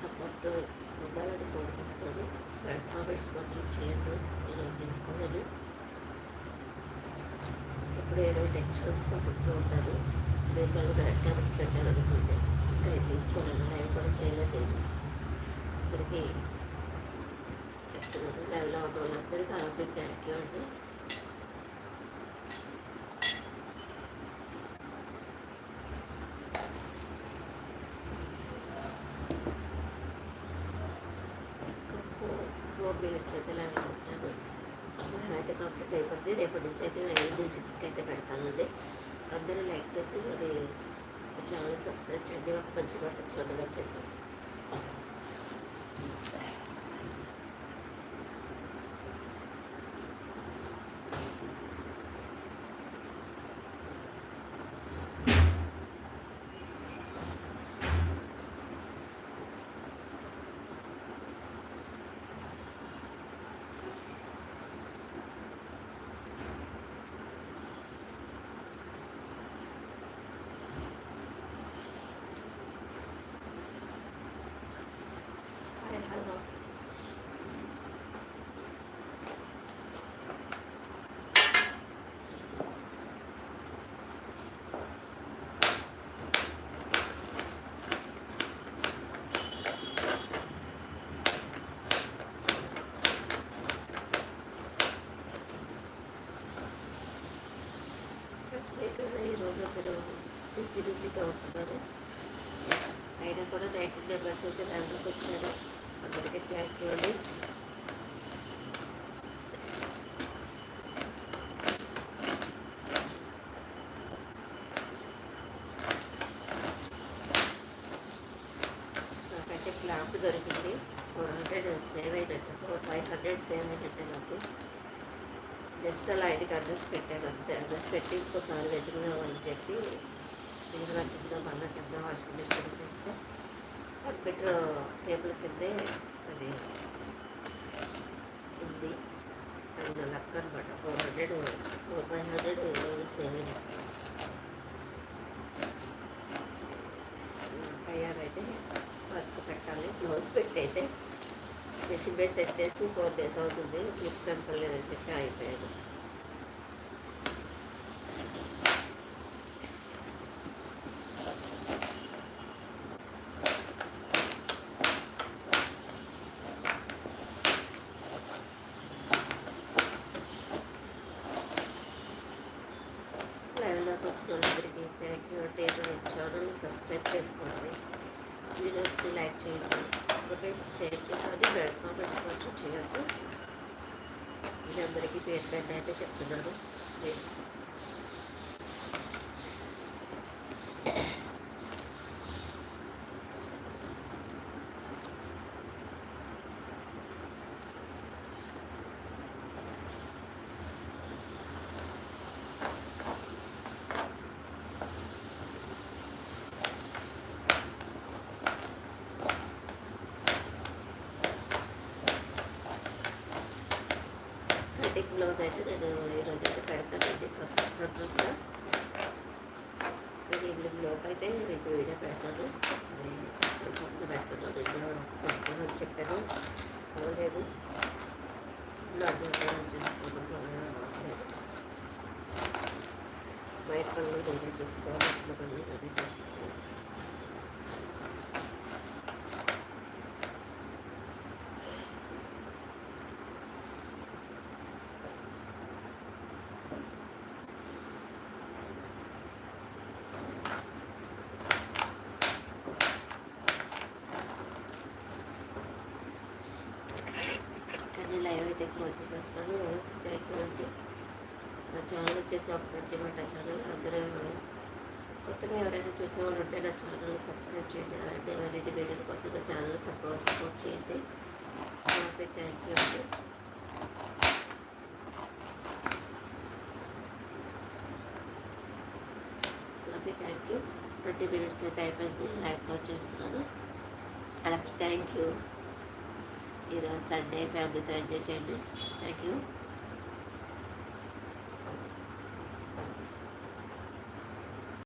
Support ఉండాలని కోరుకుంటున్నాను. Bad comments మాత్రం చేయొద్దు, నేను తీసుకోలేను. ఇప్పుడు ఏదో టెన్షన్తో పుట్టిన ఉంటాను. నేను మళ్ళీ బ్యాడ్ కామెంట్స్ పెట్టాలనుకుంటే ఇంకా తీసుకోలేను, లైవ్ కూడా చేయలేదు. ఇప్పటికీ చెప్తున్నాను, లైవ్లో ఉన్న వాళ్ళందరికీ అలాగే థ్యాంక్ యూ అండి. మినిట్స్ అయితే లైవ్లో ఉంటాను. అయితే కంప్లీట్ అయిపోద్ది. రేపటి నుంచి అయితే 6కి అయితే పెడతానండి. అందరూ లైక్ చేసి అది ఛానల్ సబ్స్క్రైబ్ చేయండి. ఒక మంచి పట్టించుకోండి వచ్చేసి. ఈరోజు మీరు బిజీగా ఉంటున్నారు. అయినా కూడా 19 మెంబర్స్ అయితే లైవ్లోకి వచ్చారు. అందరికీ థ్యాంక్ యూ అండి. నాకైతే క్లాంప్ దొరికింది. 400 సేవ్ అయినట్టు, 500 సేవ్ అయినట్టే నాకు. జస్ట్ అలా ఆయనకి అడ్రస్ పెట్టాను అంతే. అడ్రస్ పెట్టి ఇంకోసారి వెతుకుదామని చెప్పి నేను వెతుకుదాం మళ్ళీ కింద వాషింగ్ మిషన్ పెడితే కంప్యూటర్ టేబుల్ కిందే అది ఉంది. అది నా లక్ అనమాట. 500 సేవ్ అయినట్టు. తయారైతే వర్క్ పెట్టాలి. బ్లౌజ్ పెట్టి అయితే మిషన్ బేస్ సెట్ చేసి 4 days అవుతుంది. క్లిప్ కనపడలేదని చెప్పి అయిపోయాను. లైవ్లోకి వచ్చిన వాళ్ళందరికీ థ్యాంక్ యూ అంటే ఛానల్ని సబ్స్క్రైబ్ చేసుకోండి, వీడియోస్ని లైక్ చేయండి, కామెంట్స్ చేయండి. కానీ బ్యాడ్ కామెంట్స్ మాత్రం చేయొద్దు. ఇది అందరికీ పేరు పెద్ద అయితే చెప్తున్నాను ప్లీజ్. కటింగ్ బ్లౌజ్ అయితే నేను ఈరోజు అయితే పెడతానండి. తప్పకుండా నేను ఈవినింగ్ లోపు అయితే మీకు వీడియో పెడతాను. అది తప్పకుండా పెడతాను. నేను పెడతాను చెప్పాను, అవ్వలేదు. బ్లడ్ చూసుకోవడం బయట పనులు నేనే చూసుకోవాలి, ఇంట్లో పనులు నేనే చూసుకోవాలి. లైవ్ అయితే క్లోజ్ చేసేస్తాను. థ్యాంక్ యూ అండి. నా ఛానల్ వచ్చేసి ఒక మంచి మాట ఛానల్. అందరూ కొత్తగా ఎవరైనా చూసేవాళ్ళు ఉంటే నా ఛానల్ సబ్స్క్రైబ్ చేయండి. అలాంటి ఎవరైనా వీడియోల కోసం నా ఛానల్ సపోర్ట్ చేయండి. ఓకే, థ్యాంక్ యూ అండి. Okay, thank you. 20 minutes అయితే అయిపోయింది. లైవ్ క్లోజ్ చేస్తున్నాను. అలాగే థ్యాంక్ యూ. ఈరోజు సండే ఫ్యామిలీతో ఎంజాయ్ చేయండి. Thank you.